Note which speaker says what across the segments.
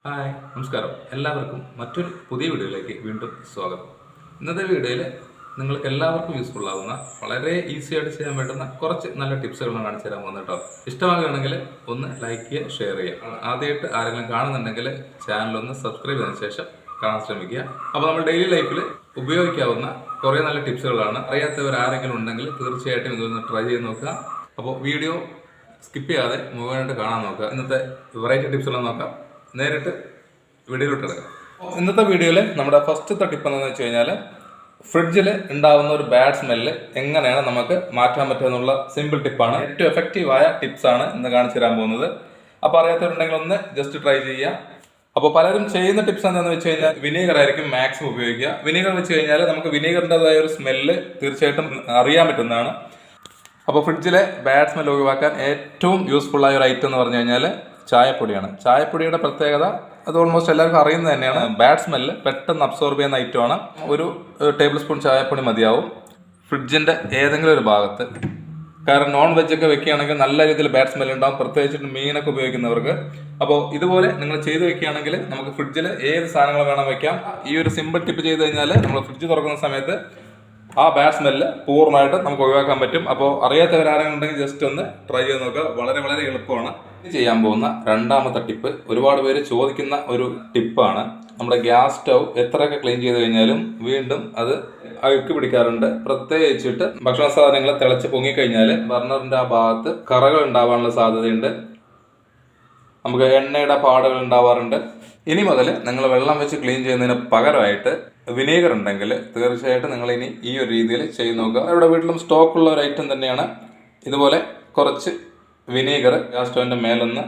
Speaker 1: Hi നമസ്കാരം എല്ലാവർക്കും മറ്റൊരു പുതിയ വീഡിയോയിലേക്ക് വീണ്ടും സ്വാഗതം. ഇന്നത്തെ വീഡിയോയിൽ നിങ്ങൾക്ക് എല്ലാവർക്കും യൂസ്ഫുൾ ആവുന്ന വളരെ ഈസി ആയിട്ട് ചെയ്യാൻ പറ്റുന്ന കുറച്ച് നല്ല ടിപ്സുകളാണ് കാണിച്ചു തരാൻ പോകുന്നത് കേട്ടോ. ഇഷ്ടമാകുകയാണെങ്കിൽ ഒന്ന് ലൈക്ക് ചെയ്യുക, ഷെയർ ചെയ്യുക. ആദ്യമായിട്ട് ആരെങ്കിലും കാണുന്നുണ്ടെങ്കിൽ ചാനലൊന്ന് സബ്സ്ക്രൈബ് ചെയ്തതിനു ശേഷം കാണാൻ ശ്രമിക്കുക. അപ്പോൾ നമ്മൾ ഡെയിലി ലൈഫിൽ ഉപയോഗിക്കാവുന്ന കുറേ നല്ല ടിപ്സുകളാണ്. അറിയാത്തവർ ആരെങ്കിലും ഉണ്ടെങ്കിൽ തീർച്ചയായിട്ടും ഇതൊന്ന് ട്രൈ ചെയ്ത് നോക്കുക. അപ്പോൾ വീഡിയോ സ്കിപ്പ് ചെയ്യാതെ മുഴുവനായിട്ട് കാണാൻ നോക്കുക. ഇന്നത്തെ വെറൈറ്റി ടിപ്സുകൾ നോക്കാം. നേരിട്ട് വീഡിയോയിലോട്ട് എടുക്കാം. ഇന്നത്തെ വീഡിയോയിൽ നമ്മുടെ ഫസ്റ്റത്തെ ടിപ്പ് എന്താണെന്ന് വെച്ച് കഴിഞ്ഞാൽ ഫ്രിഡ്ജിൽ ഉണ്ടാകുന്ന ഒരു ബാഡ് സ്മെല്ല് എങ്ങനെയാണ് നമുക്ക് മാറ്റാൻ പറ്റുക എന്നുള്ള സിമ്പിൾ ടിപ്പാണ്. ഏറ്റവും എഫക്റ്റീവായ ടിപ്സാണ് ഇന്ന് കാണിച്ചു തരാൻ പോകുന്നത്. അപ്പോൾ അറിയാത്തവരുണ്ടെങ്കിൽ ഒന്ന് ജസ്റ്റ് ട്രൈ ചെയ്യുക. അപ്പോൾ പലരും ചെയ്യുന്ന ടിപ്സ് എന്താണെന്ന് വെച്ച് കഴിഞ്ഞാൽ വിനീഗർ ആയിരിക്കും മാക്സിമം ഉപയോഗിക്കുക. വിനീഗർ വെച്ച് കഴിഞ്ഞാൽ നമുക്ക് വിനീഗറിൻ്റെതായ ഒരു സ്മെല്ല് തീർച്ചയായിട്ടും അറിയാൻ പറ്റുന്നതാണ്. അപ്പോൾ ഫ്രിഡ്ജിലെ ബാഡ് സ്മെല്ല് ഒഴിവാക്കാൻ ഏറ്റവും യൂസ്ഫുൾ ആയ ഒരു ഐറ്റം എന്ന് പറഞ്ഞു കഴിഞ്ഞാൽ ചായപ്പൊടിയാണ്. ചായപ്പൊടിയുടെ പ്രത്യേകത അത് ഓൾമോസ്റ്റ് എല്ലാവർക്കും അറിയുന്നത് തന്നെയാണ്. ബാഡ് സ്മെല്ല് പെട്ടെന്ന് അബ്സോർബ് ചെയ്യുന്ന ഐറ്റമാണ്. ഒരു ടേബിൾ സ്പൂൺ ചായപ്പൊടി മതിയാവും ഫ്രിഡ്ജിൻ്റെ ഏതെങ്കിലും ഒരു ഭാഗത്ത്. കാരണം നോൺ വെജ് ഒക്കെ വെക്കുകയാണെങ്കിൽ നല്ല രീതിയിൽ ബാഡ് സ്മെല്ല് ഉണ്ടാകും, പ്രത്യേകിച്ചിട്ട് മീനൊക്കെ ഉപയോഗിക്കുന്നവർക്ക്. അപ്പോൾ ഇതുപോലെ നിങ്ങൾ ചെയ്ത് വെക്കുകയാണെങ്കിൽ നമുക്ക് ഫ്രിഡ്ജിൽ ഏത് സാധനങ്ങൾ വേണം വെക്കാം. ഈ ഒരു സിമ്പിൾ ടിപ്പ് ചെയ്ത് കഴിഞ്ഞാൽ നമ്മൾ ഫ്രിഡ്ജ് തുറക്കുന്ന സമയത്ത് ആ ബാഡ് സ്മെല്ല് പൂർണ്ണമായിട്ട് നമുക്ക് ഒഴിവാക്കാൻ പറ്റും. അപ്പോൾ അറിയാത്തവരാരെങ്കിലും ഉണ്ടെങ്കിൽ ജസ്റ്റ് ഒന്ന് ട്രൈ ചെയ്ത് നോക്കുക. വളരെ വളരെ എളുപ്പമാണ്. ഇത് ചെയ്യാൻ പോകുന്ന രണ്ടാമത്തെ ടിപ്പ് ഒരുപാട് പേര് ചോദിക്കുന്ന ഒരു ടിപ്പാണ്. നമ്മുടെ ഗ്യാസ് സ്റ്റൗ എത്രയൊക്കെ ക്ലീൻ ചെയ്ത് കഴിഞ്ഞാലും വീണ്ടും അത് അഴുക്ക് പിടിക്കാറുണ്ട്. പ്രത്യേകിച്ചിട്ട് ഭക്ഷണ സാധനങ്ങൾ തിളച്ച് പൊങ്ങിക്കഴിഞ്ഞാൽ ബർണറിന്റെ ആ ഭാഗത്ത് കറകൾ ഉണ്ടാവാനുള്ള സാധ്യതയുണ്ട്. നമുക്ക് എണ്ണയുടെ പാടുകൾ ഉണ്ടാവാറുണ്ട്. ഇനി മുതൽ നിങ്ങൾ വെള്ളം വെച്ച് ക്ലീൻ ചെയ്യുന്നതിന് പകരമായിട്ട് വിനീഗർ ഉണ്ടെങ്കിൽ തീർച്ചയായിട്ടും നിങ്ങൾ ഇനി ഈ ഒരു രീതിയിൽ ചെയ്ത് നോക്കുക. നമ്മുടെ വീട്ടിലും സ്റ്റോക്കുള്ള ഒരു ഐറ്റം തന്നെയാണ്. ഇതുപോലെ കുറച്ച് വിനീഗർ ഗ്യാസ് സ്റ്റൗവിൻ്റെ മേലൊന്ന്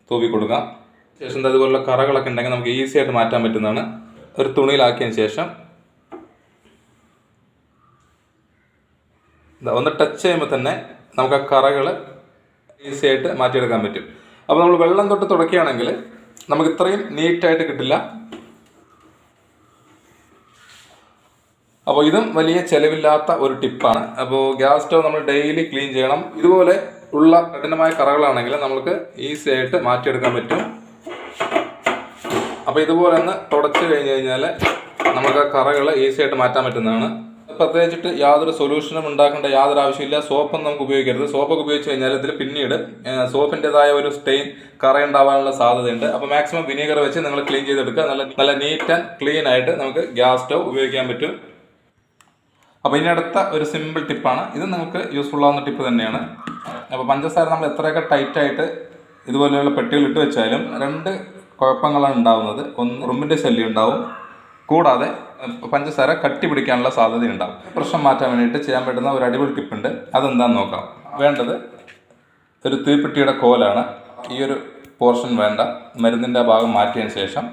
Speaker 1: തൂവി കൊടുക്കാം. ശേഷം അതുപോലുള്ള കറകളൊക്കെ ഉണ്ടെങ്കിൽ നമുക്ക് ഈസി ആയിട്ട് മാറ്റാൻ പറ്റുന്നതാണ്. ഒരു തുണിയിലാക്കിയതിന് ശേഷം ഒന്ന് ടച്ച് ചെയ്യുമ്പോൾ തന്നെ നമുക്ക് ആ കറകൾ ഈസി ആയിട്ട് മാറ്റിയെടുക്കാൻ പറ്റും. അപ്പോൾ നമ്മൾ വെള്ളം തൊട്ട് തുടക്കുകയാണെങ്കിൽ നമുക്ക് ഇത്രയും നീറ്റായിട്ട് കിട്ടില്ല. അപ്പോൾ ഇതും വലിയ ചിലവില്ലാത്ത ഒരു ടിപ്പാണ്. അപ്പോൾ ഗ്യാസ് സ്റ്റവ് നമ്മൾ ഡെയിലി ക്ലീൻ ചെയ്യണം. ഇതുപോലെ ഉള്ള കഠിനമായ കറകളാണെങ്കിൽ നമുക്ക് ഈസി ആയിട്ട് മാറ്റിയെടുക്കാൻ പറ്റും. അപ്പോൾ ഇതുപോലെ ഒന്ന് തുടച്ച് കഴിഞ്ഞ് കഴിഞ്ഞാൽ നമുക്ക് ആ കറകൾ ഈസി ആയിട്ട് മാറ്റാൻ പറ്റുന്നതാണ്. പ്രത്യേകിച്ചിട്ട് യാതൊരു സൊല്യൂഷനും ഉണ്ടാക്കേണ്ട യാതൊരു ആവശ്യമില്ല. സോപ്പൊന്നും നമുക്ക് ഉപയോഗിക്കരുത്. സോപ്പൊക്കെ ഉപയോഗിച്ച് കഴിഞ്ഞാൽ ഇതിൽ പിന്നീട് സോപ്പിൻ്റെതായ ഒരു സ്റ്റെയിൻ കറയുണ്ടാവാനുള്ള സാധ്യതയുണ്ട്. അപ്പോൾ മാക്സിമം വിനീഗർ വെച്ച് നിങ്ങൾ ക്ലീൻ ചെയ്തെടുക്കുക. നല്ല നീറ്റ് ആൻഡ് ക്ലീൻ ആയിട്ട് നമുക്ക് ഗ്യാസ് സ്റ്റവ് ഉപയോഗിക്കാൻ പറ്റും. അപ്പോൾ ഇനി അടുത്ത ഒരു സിമ്പിൾ ടിപ്പാണ്. ഇത് നിങ്ങൾക്ക് യൂസ്ഫുൾ ആവുന്ന ടിപ്പ് തന്നെയാണ്. അപ്പോൾ പഞ്ചസാര നമ്മൾ എത്രയൊക്കെ ടൈറ്റായിട്ട് ഇതുപോലെയുള്ള പെട്ടികൾ ഇട്ട് വെച്ചാലും രണ്ട് കുഴപ്പങ്ങളാണ് ഉണ്ടാകുന്നത്. ഒന്ന് ഉറുമ്പിൻ്റെ ശല്യം ഉണ്ടാവും, കൂടാതെ പഞ്ചസാര കട്ടി പിടിക്കാനുള്ള സാധ്യതയുണ്ടാവും. പ്രശ്നം മാറ്റാൻ വേണ്ടിയിട്ട് ചെയ്യാൻ പറ്റുന്ന ഒരു അടിപൊളി ടിപ്പുണ്ട്. അതെന്താണെന്ന് നോക്കാം. വേണ്ടത് ഒരു തീപ്പെട്ടിയുടെ കോലാണ്. ഈ ഒരു പോർഷൻ വേണ്ട. മരുന്നിൻ്റെ ആ ഭാഗം മാറ്റിയതിന് ശേഷം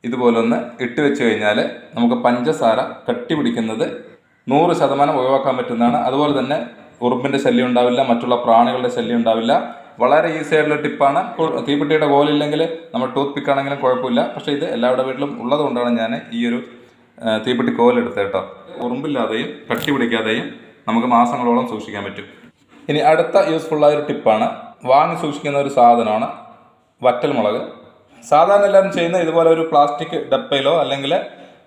Speaker 1: ഇതുപോലെ ഒന്ന് ഇട്ട് വെച്ച് കഴിഞ്ഞാൽ നമുക്ക് പഞ്ചസാര കട്ടി പിടിക്കുന്നത് 100% ഒഴിവാക്കാൻ പറ്റുന്നതാണ്. അതുപോലെ തന്നെ ഉറുമ്പിൻ്റെ ശല്യം ഉണ്ടാവില്ല, മറ്റുള്ള പ്രാണികളുടെ ശല്യം ഉണ്ടാവില്ല. വളരെ ഈസി ആയിട്ടുള്ള ടിപ്പാണ്. തീപ്പെട്ടിയുടെ കോലില്ലെങ്കിൽ നമ്മൾ ടൂത്ത് പിക്ക് ആണെങ്കിലും കുഴപ്പമില്ല. പക്ഷേ ഇത് എല്ലാവരുടെ വീട്ടിലും ഉള്ളത് കൊണ്ടാണ് ഞാൻ ഈ ഒരു തീപ്പെട്ടി കോലെടുത്തത് കേട്ടോ. ഉറുമ്പില്ലാതെയും കട്ടി പിടിക്കാതെയും നമുക്ക് മാസങ്ങളോളം സൂക്ഷിക്കാൻ പറ്റും. ഇനി അടുത്ത യൂസ്ഫുള്ളായ ഒരു ടിപ്പാണ്. വാങ്ങി സൂക്ഷിക്കുന്ന ഒരു സാധനമാണ് വറ്റൽമുളക്. സാധാരണ എല്ലാവരും ചെയ്യുന്ന ഇതുപോലെ ഒരു പ്ലാസ്റ്റിക് ഡപ്പയിലോ അല്ലെങ്കിൽ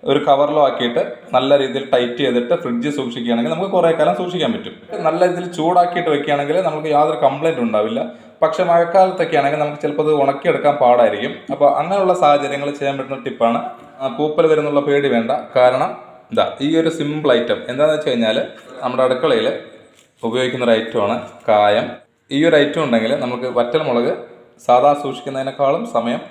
Speaker 1: ഒരു കവറിലോ ആക്കിയിട്ട് നല്ല രീതിയിൽ ടൈറ്റ് ചെയ്തിട്ട് ഫ്രിഡ്ജിൽ സൂക്ഷിക്കുകയാണെങ്കിൽ നമുക്ക് കുറേ കാലം സൂക്ഷിക്കാൻ പറ്റും. നല്ല രീതിയിൽ ചൂടാക്കിയിട്ട് വെക്കുകയാണെങ്കിൽ നമുക്ക് യാതൊരു കംപ്ലൈൻറ്റ് ഉണ്ടാവില്ല. പക്ഷേ മഴക്കാലത്തൊക്കെ ആണെങ്കിൽ നമുക്ക് ചിലപ്പോൾ അത് ഉണക്കിയെടുക്കാൻ പാടായിരിക്കും. അപ്പോൾ അങ്ങനെയുള്ള സാഹചര്യങ്ങൾ ചെയ്യാൻ പറ്റുന്ന ടിപ്പാണ്. പൂപ്പൽ വരുന്നുള്ള പേടി വേണ്ട. കാരണം ഈ ഒരു സിമ്പിൾ ഐറ്റം എന്താണെന്ന് വെച്ച് കഴിഞ്ഞാൽ നമ്മുടെ അടുക്കളയിൽ ഉപയോഗിക്കുന്ന ഒരു ഐറ്റമാണ് കായം. ഈ ഒരു ഐറ്റം ഉണ്ടെങ്കിൽ നമുക്ക് വറ്റൽമുളക് സാധാ സൂക്ഷിക്കുന്നതിനേക്കാളും സമയം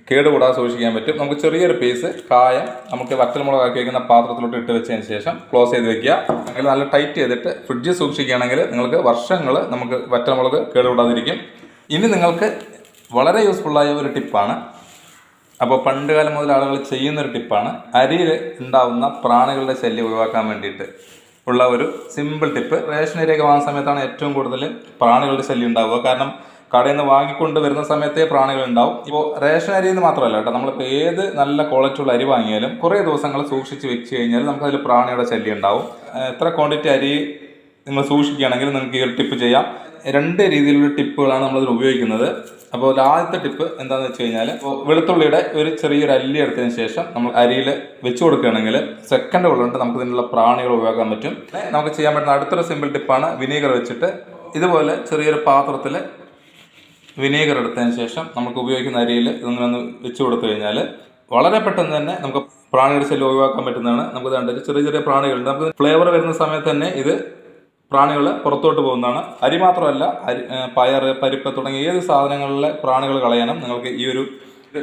Speaker 1: കേടുകൂടാതെ സൂക്ഷിക്കാൻ പറ്റും. നമുക്ക് ചെറിയൊരു പീസ് കായം നമുക്ക് വറ്റൽമുളകാക്കി വയ്ക്കുന്ന പാത്രത്തിലോട്ട് ഇട്ട് വെച്ചതിന് ശേഷം ക്ലോസ് ചെയ്ത് വെക്കുക. അല്ലെങ്കിൽ നല്ല ടൈറ്റ് ചെയ്തിട്ട് ഫ്രിഡ്ജിൽ സൂക്ഷിക്കുകയാണെങ്കിൽ നിങ്ങൾക്ക് വർഷങ്ങൾ നമുക്ക് വറ്റൽമുളക് കേടുകൂടാതിരിക്കും. ഇനി നിങ്ങൾക്ക് വളരെ യൂസ്ഫുള്ളായ ഒരു ടിപ്പാണ്. അപ്പോൾ പണ്ട് കാലം മുതൽ ആളുകൾ ചെയ്യുന്നൊരു ടിപ്പാണ്. അരിയിൽ ഉണ്ടാവുന്ന പ്രാണികളുടെ ശല്യം ഒഴിവാക്കാൻ വേണ്ടിയിട്ട് ഉള്ള ഒരു സിമ്പിൾ ടിപ്പ്. റേഷൻ അരിയൊക്കെ വാങ്ങുന്ന സമയത്താണ് ഏറ്റവും കൂടുതൽ പ്രാണികളുടെ ശല്യം ഉണ്ടാവുക. കാരണം കടയിൽ നിന്ന് വാങ്ങിക്കൊണ്ട് വരുന്ന സമയത്തേ പ്രാണികൾ ഉണ്ടാവും. ഇപ്പോൾ റേഷൻ അരിയിൽ നിന്ന് മാത്രമല്ല കേട്ടോ, നമ്മളിപ്പോൾ ഏത് നല്ല ക്വാളിറ്റിയുള്ള അരി വാങ്ങിയാലും കുറേ ദിവസങ്ങൾ സൂക്ഷിച്ച് വെച്ച് കഴിഞ്ഞാൽ നമുക്കതിൽ പ്രാണിയുടെ ശല്യം ഉണ്ടാവും. എത്ര ക്വാണ്ടിറ്റി അരി നിങ്ങൾ സൂക്ഷിക്കുകയാണെങ്കിൽ നിങ്ങൾക്ക് ഈ ഒരു ടിപ്പ് ചെയ്യാം. രണ്ട് രീതിയിലുള്ള ടിപ്പുകളാണ് നമ്മളതിൽ ഉപയോഗിക്കുന്നത്. അപ്പോൾ ആദ്യത്തെ ടിപ്പ് എന്താണെന്ന് വെച്ച് കഴിഞ്ഞാൽ, വെളുത്തുള്ളിയുടെ ഒരു ചെറിയൊരു അല്ലി എടുത്തതിന് ശേഷം നമ്മൾ അരിയിൽ വെച്ച് കൊടുക്കുകയാണെങ്കിൽ സെക്കൻഡുകൾ കൊണ്ട് നമുക്ക് ഇതിനുള്ള പ്രാണികൾ ഒഴിവാക്കാൻ പറ്റും. നമുക്ക് ചെയ്യാൻ പറ്റുന്ന അടുത്തൊരു സിമ്പിൾ ടിപ്പാണ് വിനീഗർ വെച്ചിട്ട് ഇതുപോലെ ചെറിയൊരു പാത്രത്തിൽ വിനീഗർ എടുത്തതിന് ശേഷം നമുക്ക് ഉപയോഗിക്കുന്ന അരിയിൽ ഇതൊന്നും ഒന്ന് വെച്ച് കൊടുത്തു കഴിഞ്ഞാൽ വളരെ പെട്ടെന്ന് തന്നെ നമുക്ക് പ്രാണിയുടെ ശല്യം ഒഴിവാക്കാൻ പറ്റുന്നതാണ്. നമുക്ക് കണ്ടിട്ട് ചെറിയ ചെറിയ പ്രാണികളുണ്ട്. നമുക്ക് ഫ്ലേവർ വരുന്ന സമയത്ത് തന്നെ ഇത് പ്രാണികൾ പുറത്തോട്ട് പോകുന്നതാണ്. അരി മാത്രമല്ല, പയർ, പരിപ്പ് തുടങ്ങിയ ഏത് സാധനങ്ങളിലെ പ്രാണികൾ കളയാനും നിങ്ങൾക്ക് ഈ ഒരു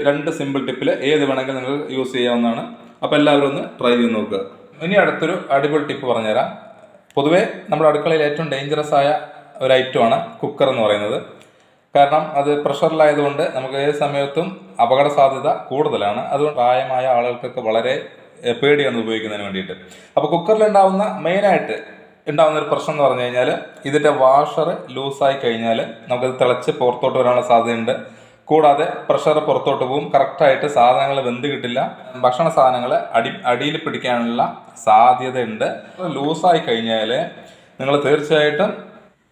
Speaker 1: 2 സിമ്പിൾ ടിപ്പിൽ ഏത് വേണമെങ്കിലും നിങ്ങൾക്ക് യൂസ് ചെയ്യാവുന്നതാണ്. അപ്പോൾ എല്ലാവരും ഒന്ന് ട്രൈ ചെയ്ത് നോക്കുക. ഇനി അടുത്തൊരു അടിപൊളി ടിപ്പ് പറഞ്ഞുതരാം. പൊതുവേ നമ്മുടെ അടുക്കളയിൽ ഏറ്റവും ഡേഞ്ചറസ് ആയ ഒരു ഐറ്റമാണ് കുക്കർ എന്ന് പറയുന്നത്. കാരണം അത് പ്രഷറിലായതുകൊണ്ട് നമുക്ക് ഏത് സമയത്തും അപകട സാധ്യത കൂടുതലാണ്. അതുകൊണ്ട് പ്രായമായ ആളുകൾക്കൊക്കെ വളരെ പേടിയാണ് ഉപയോഗിക്കുന്നതിന് വേണ്ടിയിട്ട്. അപ്പോൾ കുക്കറിലുണ്ടാവുന്ന മെയിനായിട്ട് ഉണ്ടാകുന്ന ഒരു പ്രശ്നം എന്ന് പറഞ്ഞു കഴിഞ്ഞാൽ, ഇതിൻ്റെ വാഷർ ലൂസായി കഴിഞ്ഞാൽ നമുക്കത് തിളച്ച് പുറത്തോട്ട് വരാനുള്ള സാധ്യതയുണ്ട്. കൂടാതെ പ്രഷർ പുറത്തോട്ട് പോകും, കറക്റ്റായിട്ട് സാധനങ്ങൾ വെന്ത് കിട്ടില്ല, ഭക്ഷണ സാധനങ്ങൾ അടിയിൽ പിടിക്കാനുള്ള സാധ്യതയുണ്ട്. ലൂസായി കഴിഞ്ഞാൽ നിങ്ങൾ തീർച്ചയായിട്ടും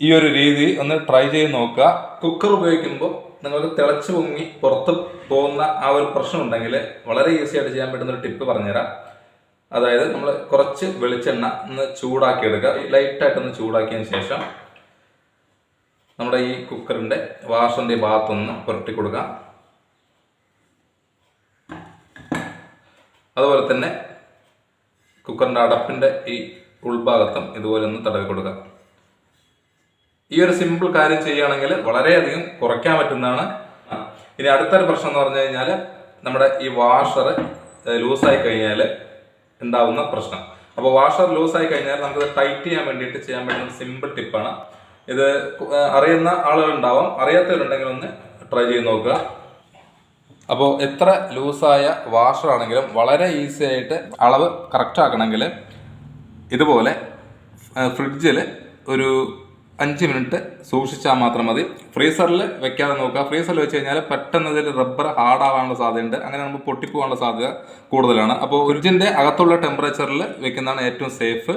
Speaker 1: ഈ ഒരു രീതി ഒന്ന് ട്രൈ ചെയ്ത് നോക്കുക. കുക്കർ ഉപയോഗിക്കുമ്പോൾ നിങ്ങൾക്ക് തിളച്ച് പൊങ്ങി പുറത്ത് പോകുന്ന ആ ഒരു പ്രശ്നം ഉണ്ടെങ്കിൽ വളരെ ഈസി ആയിട്ട് ചെയ്യാൻ പറ്റുന്ന ഒരു ടിപ്പ് പറഞ്ഞുതരാം. അതായത് നമ്മൾ കുറച്ച് വെളിച്ചെണ്ണ ഒന്ന് ചൂടാക്കി എടുക്കുക. ലൈറ്റായിട്ടൊന്ന് ചൂടാക്കിയതിന് ശേഷം നമ്മുടെ ഈ കുക്കറിൻ്റെ വാഷറിൻ്റെ ഭാഗത്തൊന്ന് പുരട്ടി കൊടുക്കുക. അതുപോലെ തന്നെ കുക്കറിൻ്റെ അടപ്പിൻ്റെ ഈ ഉൾഭാഗത്തും ഇതുപോലെ ഒന്ന് തടവി കൊടുക്കുക. ഈ ഒരു സിമ്പിൾ കാര്യം ചെയ്യുകയാണെങ്കിൽ വളരെയധികം കുറയ്ക്കാൻ പറ്റുന്നതാണ്. ഇനി അടുത്തൊരു പ്രശ്നം എന്ന് പറഞ്ഞു കഴിഞ്ഞാൽ, നമ്മുടെ ഈ വാഷർ ലൂസായി കഴിഞ്ഞാൽ ഉണ്ടാവുന്ന പ്രശ്നം. അപ്പോൾ വാഷർ ലൂസായി കഴിഞ്ഞാൽ നമുക്കത് ടൈറ്റ് ചെയ്യാൻ വേണ്ടിയിട്ട് ചെയ്യാൻ പറ്റുന്ന സിമ്പിൾ ടിപ്പാണ്. ഇത് അറിയുന്ന ആളുകളുണ്ടാവാം, അറിയാത്തവരുണ്ടെങ്കിൽ ഒന്ന് ട്രൈ ചെയ്ത് നോക്കുക. അപ്പോൾ എത്ര ലൂസായ വാഷർ ആണെങ്കിലും വളരെ ഈസി ആയിട്ട് അളവ് കറക്റ്റ് ആക്കണമെങ്കിൽ ഇതുപോലെ ഫ്രിഡ്ജിൽ ഒരു 5 മിനിറ്റ് സൂക്ഷിച്ചാൽ മാത്രം മതി. ഫ്രീസറിൽ വെക്കാതെ നോക്കുക. ഫ്രീസറിൽ വെച്ച് കഴിഞ്ഞാൽ പെട്ടെന്ന് ഇതിൽ റബ്ബർ ഹാർഡാവാനുള്ള സാധ്യതയുണ്ട്. അങ്ങനെ നമുക്ക് പൊട്ടിപ്പോകാനുള്ള സാധ്യത കൂടുതലാണ്. അപ്പോൾ ഫ്രിഡ്ജിൻ്റെ അകത്തുള്ള ടെമ്പറേച്ചറിൽ വെക്കുന്നതാണ് ഏറ്റവും സേഫ്.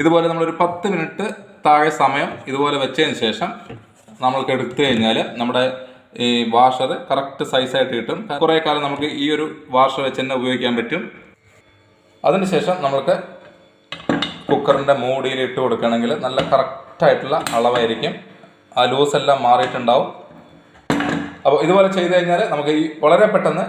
Speaker 1: ഇതുപോലെ നമ്മളൊരു 10 മിനിറ്റ് താഴെ സമയം ഇതുപോലെ വെച്ചതിന് ശേഷം നമ്മൾക്ക് എടുത്തു കഴിഞ്ഞാൽ നമ്മുടെ ഈ വാഷർ കറക്റ്റ് സൈസായിട്ട് കിട്ടും. കുറേ കാലം നമുക്ക് ഈ ഒരു വാഷർ വെച്ച് തന്നെ ഉപയോഗിക്കാൻ പറ്റും. അതിനുശേഷം നമ്മൾക്ക് കുക്കറിൻ്റെ മൂടിയിൽ ഇട്ട് കൊടുക്കുകയാണെങ്കിൽ നല്ല കറക്റ്റായിട്ടുള്ള അളവായിരിക്കും. ആ ലൂസ് എല്ലാം മാറിയിട്ടുണ്ടാവും. അപ്പോൾ ഇതുപോലെ ചെയ്ത് കഴിഞ്ഞാൽ നമുക്ക് ഈ വളരെ പെട്ടെന്ന്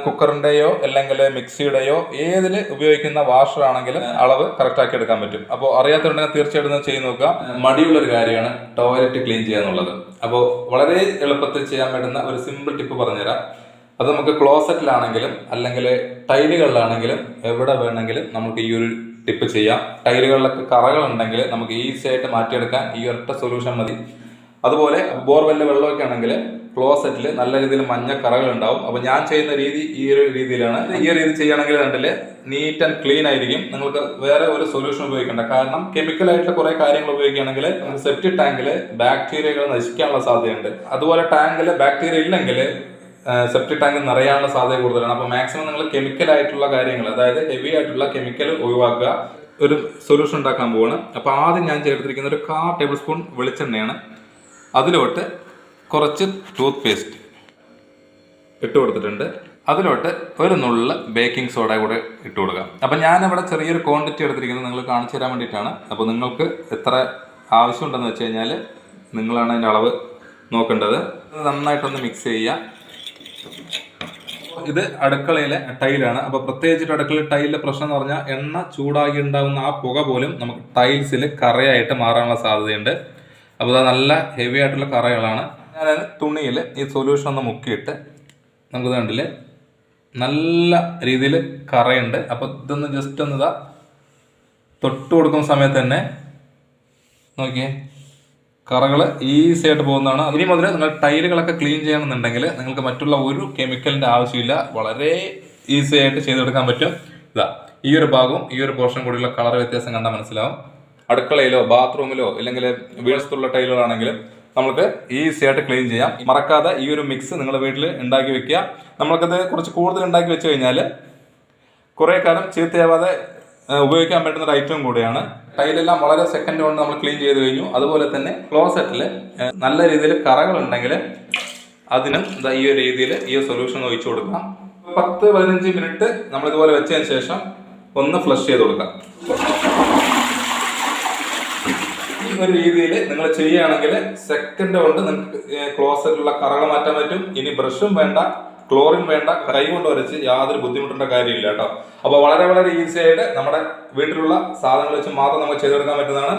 Speaker 1: കുക്കറിൻ്റെയോ അല്ലെങ്കിൽ മിക്സിയുടെയോ ഏതിൽ ഉപയോഗിക്കുന്ന വാഷർ ആണെങ്കിലും അളവ് കറക്റ്റാക്കി എടുക്കാൻ പറ്റും. അപ്പോൾ അറിയാത്തതുണ്ടെങ്കിൽ തീർച്ചയായിട്ടും ചെയ്ത് നോക്കുക. മടിയുള്ളൊരു കാര്യമാണ് ടോയ്ലറ്റ് ക്ലീൻ ചെയ്യുക എന്നുള്ളത്. അപ്പോൾ വളരെ എളുപ്പത്തിൽ ചെയ്യാൻ പറ്റുന്ന ഒരു സിമ്പിൾ ടിപ്പ് പറഞ്ഞുതരാം. അത് നമുക്ക് ക്ലോസറ്റിലാണെങ്കിലും അല്ലെങ്കിൽ ടൈലുകളിലാണെങ്കിലും എവിടെ വേണമെങ്കിലും നമുക്ക് ഈ ഒരു ടിപ്പ് ചെയ്യാം. ടൈലുകളിലൊക്കെ കറകളുണ്ടെങ്കിൽ നമുക്ക് ഈസി ആയിട്ട് മാറ്റിയെടുക്കാൻ ഈ ഒരൊറ്റ സൊല്യൂഷൻ മതി. അതുപോലെ ബോർവെല്ലിലെ വെള്ളമൊക്കെ ആണെങ്കിൽ ക്ലോസറ്റിൽ നല്ല രീതിയിൽ മഞ്ഞ കറകൾ ഉണ്ടാവും. അപ്പോൾ ഞാൻ ചെയ്യുന്ന രീതി ഈ ഒരു രീതിയിലാണ്. ഈ ഒരു രീതി ചെയ്യുകയാണെങ്കിൽ കണ്ടിൽ നീറ്റ് ആൻഡ് ക്ലീൻ ആയിരിക്കും. നിങ്ങൾക്ക് വേറെ ഒരു സൊല്യൂഷൻ ഉപയോഗിക്കേണ്ട. കാരണം കെമിക്കലായിട്ടുള്ള കുറേ കാര്യങ്ങൾ ഉപയോഗിക്കുകയാണെങ്കിൽ സെപ്റ്റിക് ടാങ്കിൽ ബാക്ടീരിയകൾ നശിക്കാനുള്ള സാധ്യതയുണ്ട്. അതുപോലെ ടാങ്കിൽ ബാക്ടീരിയ ഇല്ലെങ്കിൽ സെപ്റ്റിക് ടാങ്ക് നിറയാനുള്ള സാധ്യത കൂടുതലാണ്. അപ്പോൾ മാക്സിമം നിങ്ങൾ കെമിക്കലായിട്ടുള്ള കാര്യങ്ങൾ, അതായത് ഹെവി ആയിട്ടുള്ള കെമിക്കൽ ഒഴിവാക്കുക. ഒരു സൊല്യൂഷൻ ഉണ്ടാക്കാൻ പോവാണ്. അപ്പോൾ ആദ്യം ഞാൻ ചേർത്തിരിക്കുന്ന ഒരു 1/4 ടേബിൾ സ്പൂൺ വെളിച്ചെണ്ണയാണ്. അതിലോട്ട് കുറച്ച് ടൂത്ത് പേസ്റ്റ് ഇട്ട് കൊടുത്തിട്ടുണ്ട്. അതിലോട്ട് ഒരു നുള്ള് ബേക്കിംഗ് സോഡ കൂടെ ഇട്ട് കൊടുക്കാം. അപ്പം ഞാനിവിടെ ചെറിയൊരു ക്വാണ്ടിറ്റി എടുത്തിരിക്കുന്നത് നിങ്ങൾ കാണിച്ചു തരാൻ വേണ്ടിയിട്ടാണ്. അപ്പോൾ നിങ്ങൾക്ക് എത്ര ആവശ്യമുണ്ടെന്ന് വെച്ച് കഴിഞ്ഞാൽ നിങ്ങളാണ് അതിൻ്റെ അളവ് നോക്കേണ്ടത്. നന്നായിട്ടൊന്ന് മിക്സ് ചെയ്യുക. ഇത് അടുക്കളയിലെ ടൈലാണ്. അപ്പോൾ പ്രത്യേകിച്ചിട്ട് അടുക്കളയിലെ ടൈലിലെ പ്രശ്നം എന്ന് പറഞ്ഞാൽ എണ്ണ ചൂടാക്കി ഉണ്ടാകുന്ന ആ പുക പോലും നമുക്ക് ടൈൽസിൽ കറയായിട്ട് മാറാനുള്ള സാധ്യതയുണ്ട്. അപ്പോൾ അത് നല്ല ഹെവി ആയിട്ടുള്ള കറകളാണ്. ഞാൻ തുണിയിൽ ഈ സൊല്യൂഷൻ ഒന്ന് മുക്കിയിട്ട് നമുക്ക് കണ്ടില്ലേ നല്ല രീതിയിൽ കറയുണ്ട്. അപ്പോൾ ഇതൊന്ന് ജസ്റ്റ് ഒന്ന് തൊട്ട് കൊടുക്കുന്ന സമയത്ത് തന്നെ നോക്കിയേ കറകൾ ഈസി ആയിട്ട് പോകുന്നതാണ്. ഇനി മുതൽ നിങ്ങൾ ടൈലുകളൊക്കെ ക്ലീൻ ചെയ്യണമെന്നുണ്ടെങ്കിൽ നിങ്ങൾക്ക് മറ്റുള്ള ഒരു കെമിക്കലിൻ്റെ ആവശ്യമില്ല. വളരെ ഈസി ആയിട്ട് ചെയ്തെടുക്കാൻ പറ്റും. ഈ ഒരു ഭാഗവും ഈ ഒരു പോർഷൻ കൂടിയുള്ള കളർ വ്യത്യാസം കണ്ടാൽ മനസ്സിലാവും. അടുക്കളയിലോ ബാത്റൂമിലോ അല്ലെങ്കിൽ വീഴ്ചത്തുള്ള ടൈലുകളാണെങ്കിലും നമുക്ക് ഈസി ആയിട്ട് ക്ലീൻ ചെയ്യാം. മറക്കാതെ ഈ ഒരു മിക്സ് നിങ്ങൾ വീട്ടിൽ ഉണ്ടാക്കി വെക്കുക. നമ്മൾക്കത് കുറച്ച് കൂടുതൽ ഉണ്ടാക്കി വെച്ച് കഴിഞ്ഞാൽ കുറേ കാലം ചീത്തയാവാതെ ഉപയോഗിക്കാൻ പറ്റുന്ന ഒരു ഐറ്റം കൂടിയാണ്. ടൈലെല്ലാം വളരെ സെക്കൻഡ് കൊണ്ട് നമ്മൾ ക്ലീൻ ചെയ്ത് കഴിഞ്ഞു. അതുപോലെ തന്നെ ക്ലോസറ്റിൽ നല്ല രീതിയിൽ കറകൾ ഉണ്ടെങ്കിൽ അതിനും ഈ ഒരു രീതിയിൽ ഈ സൊല്യൂഷൻ ഒഴിച്ചു കൊടുക്കാം. 10-15 മിനിറ്റ് നമ്മൾ ഇതുപോലെ വെച്ചതിന് ശേഷം ഒന്ന് ഫ്ലഷ് ചെയ്ത് കൊടുക്കാം. ഈ ഒരു രീതിയിൽ നിങ്ങൾ ചെയ്യുകയാണെങ്കിൽ സെക്കൻഡ് കൊണ്ട് നിങ്ങൾക്ക് ക്ലോസറ്റിലുള്ള കറകൾ മാറ്റാൻ പറ്റും. ഇനി ബ്രഷും വേണ്ട, ക്ലോറിൻ വേണ്ട, കൈ കൊണ്ട് വരച്ച് യാതൊരു ബുദ്ധിമുട്ടേണ്ട കാര്യമില്ല കേട്ടോ. അപ്പോൾ വളരെ വളരെ ഈസി ആയിട്ട് നമ്മുടെ വീട്ടിലുള്ള സാധനങ്ങൾ വെച്ച് മാത്രം നമുക്ക് ചെയ്തെടുക്കാൻ പറ്റുന്നതാണ്.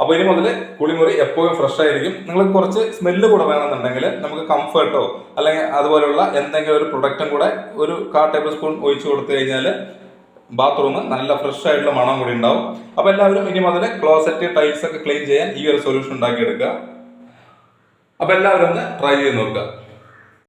Speaker 1: അപ്പോൾ ഇനി മുതൽ കുളിമുറി എപ്പോഴും ഫ്രഷ് ആയിരിക്കും. നിങ്ങൾക്ക് കുറച്ച് സ്മെല്ല് കൂടെ വേണമെന്നുണ്ടെങ്കിൽ നമുക്ക് കംഫർട്ടോ അല്ലെങ്കിൽ അതുപോലുള്ള എന്തെങ്കിലും ഒരു പ്രൊഡക്റ്റും കൂടെ ഒരു 1/4 ടേബിൾ സ്പൂൺ ഒഴിച്ചു കൊടുത്തു കഴിഞ്ഞാൽ ബാത്റൂം നല്ല ഫ്രഷ് ആയിട്ടുള്ള മണം കൂടി ഉണ്ടാവും. അപ്പോൾ എല്ലാവരും ഇനി മുതൽ ക്ലോസറ്റ് ടൈൽസ് ഒക്കെ ക്ലീൻ ചെയ്യാൻ ഈ ഒരു സൊല്യൂഷൻ ഉണ്ടാക്കിയെടുക്കുക. അപ്പോൾ എല്ലാവരും ഒന്ന് ട്രൈ ചെയ്ത് നോക്കുക.